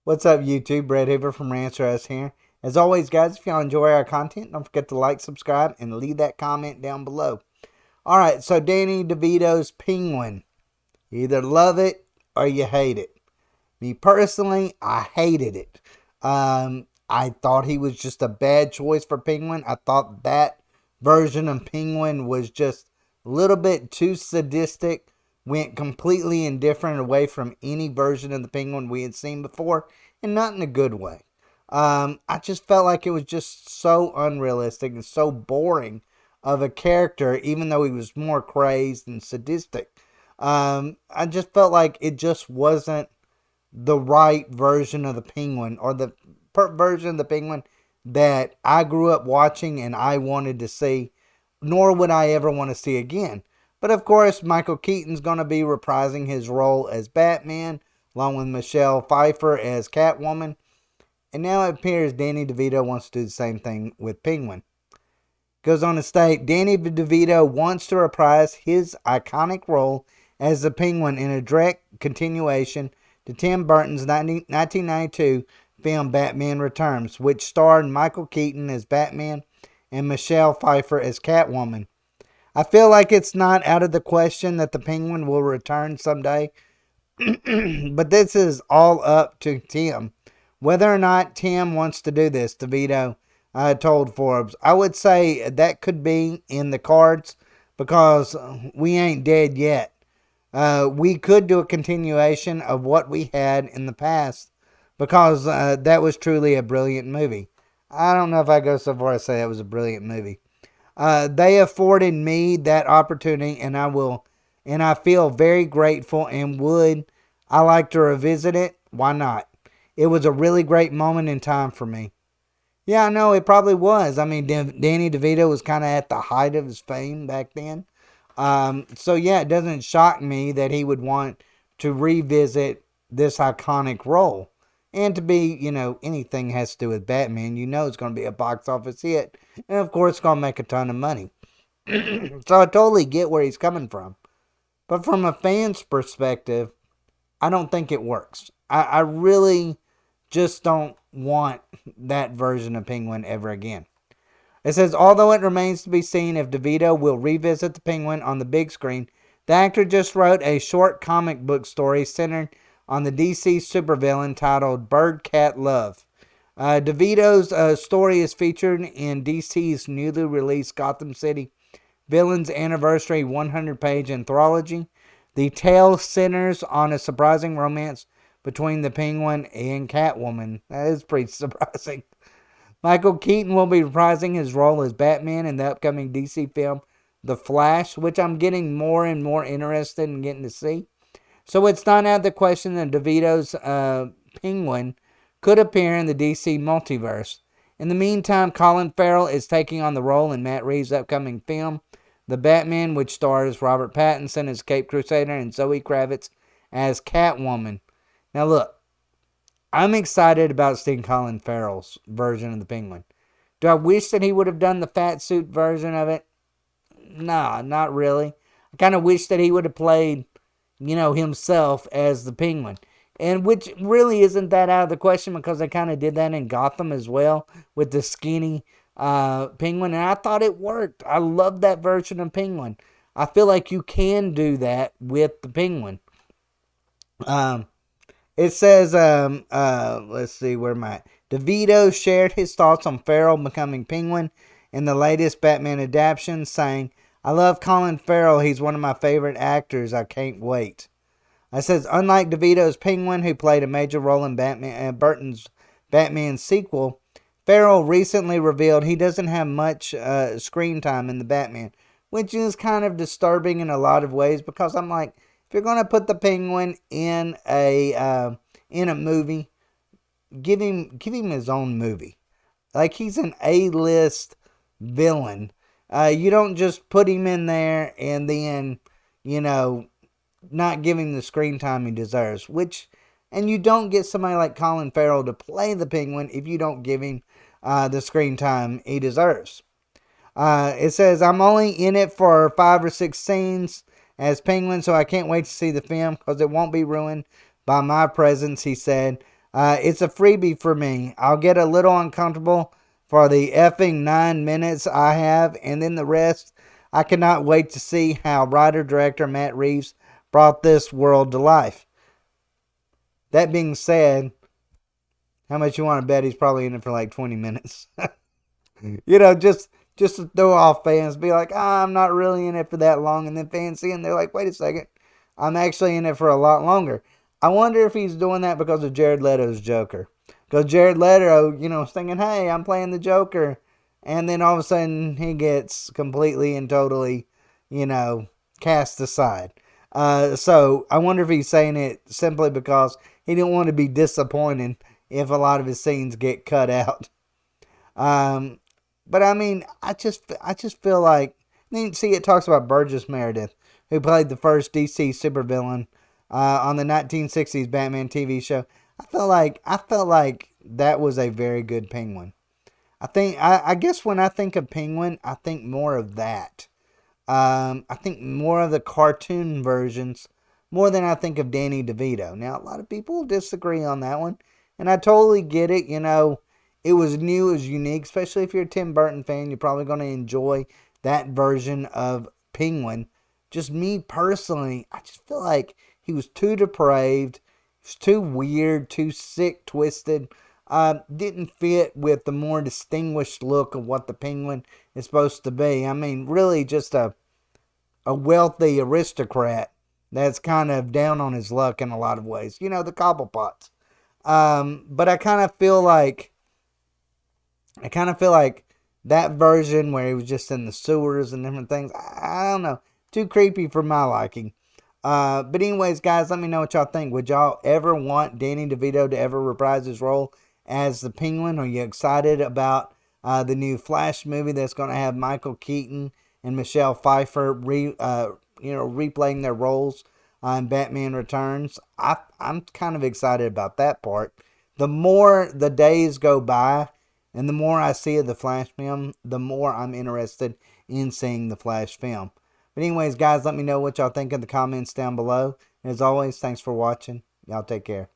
What's up, YouTube? Brett Hoover from Rants here. As always, guys, if y'all enjoy our content, don't forget to like, subscribe, and leave that comment down below. All right, so Danny DeVito's Penguin. You either love it or you hate it. Me personally, I hated it. I thought he was just a bad choice for Penguin. I thought that version of Penguin was just a little bit too sadistic, went completely indifferent away from any version of the Penguin we had seen before, and not in a good way. I just felt like it was just so unrealistic and so boring of a character, even though he was more crazed and sadistic. I just felt like it just wasn't the right version of the Penguin, or the version of the Penguin that I grew up watching and I wanted to see, nor would I ever want to see again. But of course, Michael Keaton's going to be reprising his role as Batman, along with Michelle Pfeiffer as Catwoman. And now it appears Danny DeVito wants to do the same thing with Penguin. Goes on to state, Danny DeVito wants to reprise his iconic role as the Penguin in a direct continuation to Tim Burton's 1992 film Batman Returns, which starred Michael Keaton as Batman and Michelle Pfeiffer as Catwoman. I feel like it's not out of the question that the Penguin will return someday, but this is all up to Tim. Whether or not Tim wants to do this, DeVito told Forbes. I would say that could be in the cards because we ain't dead yet. We could do a continuation of what we had in the past because that was truly a brilliant movie. I don't know if I go so far as say it was a brilliant movie. They afforded me that opportunity, and I feel very grateful, and would I like to revisit it? Why not? It was a really great moment in time for me. Yeah, I know, it probably was. I mean, Danny DeVito was kind of at the height of his fame back then. So yeah, it doesn't shock me that he would want to revisit this iconic role. And to be, anything has to do with Batman, it's going to be a box office hit. And of course, it's going to make a ton of money. So I totally get where he's coming from. But from a fan's perspective, I don't think it works. I really just don't want that version of Penguin ever again. It says, although it remains to be seen if DeVito will revisit the Penguin on the big screen, the actor just wrote a short comic book story centered on the DC supervillain titled Bird Cat Love. DeVito's story is featured in DC's newly released Gotham City Villains Anniversary 100-page anthology. The tale centers on a surprising romance between the Penguin and Catwoman. That is pretty surprising. Michael Keaton will be reprising his role as Batman in the upcoming DC film The Flash, which I'm getting more and more interested in getting to see. So it's not out of the question that DeVito's Penguin could appear in the DC multiverse. In the meantime, Colin Farrell is taking on the role in Matt Reeves' upcoming film, The Batman, which stars Robert Pattinson as Caped Crusader and Zoe Kravitz as Catwoman. Now look, I'm excited about seeing Colin Farrell's version of the Penguin. Do I wish that he would have done the fat suit version of it? Nah, not really. I kind of wish that he would have played, himself as the Penguin. And which really isn't that out of the question because they kind of did that in Gotham as well with the skinny Penguin. And I thought it worked. I love that version of Penguin. I feel like you can do that with the Penguin. It says, let's see, where am I? DeVito shared his thoughts on Farrell becoming Penguin in the latest Batman adaptation, saying, I love Colin Farrell. He's one of my favorite actors. I can't wait. It says, unlike DeVito's Penguin, who played a major role in Burton's Batman sequel, Farrell recently revealed he doesn't have much screen time in the Batman, which is kind of disturbing in a lot of ways because I'm like, if you're going to put the Penguin in a movie, give him his own movie. Like, he's an A-list villain. You don't just put him in there and then, not give him the screen time he deserves. And you don't get somebody like Colin Farrell to play the Penguin if you don't give him the screen time he deserves. It says, I'm only in it for 5 or 6 scenes as Penguin, so I can't wait to see the film because it won't be ruined by my presence, he said. It's a freebie for me. I'll get a little uncomfortable for the effing 9 minutes I have, and then the rest, I cannot wait to see how writer-director Matt Reeves brought this world to life. That being said, how much you want to bet he's probably in it for like 20 minutes? Just to throw off fans, be like, I'm not really in it for that long, and then fans see it and they're like, wait a second, I'm actually in it for a lot longer. I wonder if he's doing that because of Jared Leto's Joker. Because Jared Leto, is thinking, hey, I'm playing the Joker. And then all of a sudden, he gets completely and totally, cast aside. So I wonder if he's saying it simply because he didn't want to be disappointed if a lot of his scenes get cut out. But I mean, I just feel like, see, it talks about Burgess Meredith, who played the first DC supervillain on the 1960s Batman TV show. I felt like that was a very good Penguin. I guess when I think of Penguin, I think more of that. I think more of the cartoon versions, more than I think of Danny DeVito. Now, a lot of people disagree on that one, and I totally get it. It was new, it was unique, especially if you're a Tim Burton fan. You're probably going to enjoy that version of Penguin. Just me personally, I just feel like he was too depraved, he was too weird, too sick, twisted. Didn't fit with the more distinguished look of what the Penguin is supposed to be. I mean, really just a wealthy aristocrat that's kind of down on his luck in a lot of ways. The Cobblepots. But I kind of feel like that version where he was just in the sewers and different things, I don't know, too creepy for my liking. But anyways, guys, let me know what y'all think. Would y'all ever want Danny DeVito to ever reprise his role as the Penguin? Are you excited about the new Flash movie that's going to have Michael Keaton and Michelle Pfeiffer replaying their roles in Batman Returns? I'm kind of excited about that part. The more the days go by and the more I see of the Flash film, the more I'm interested in seeing the Flash film. But anyways, guys, let me know what y'all think in the comments down below. And as always, thanks for watching. Y'all take care.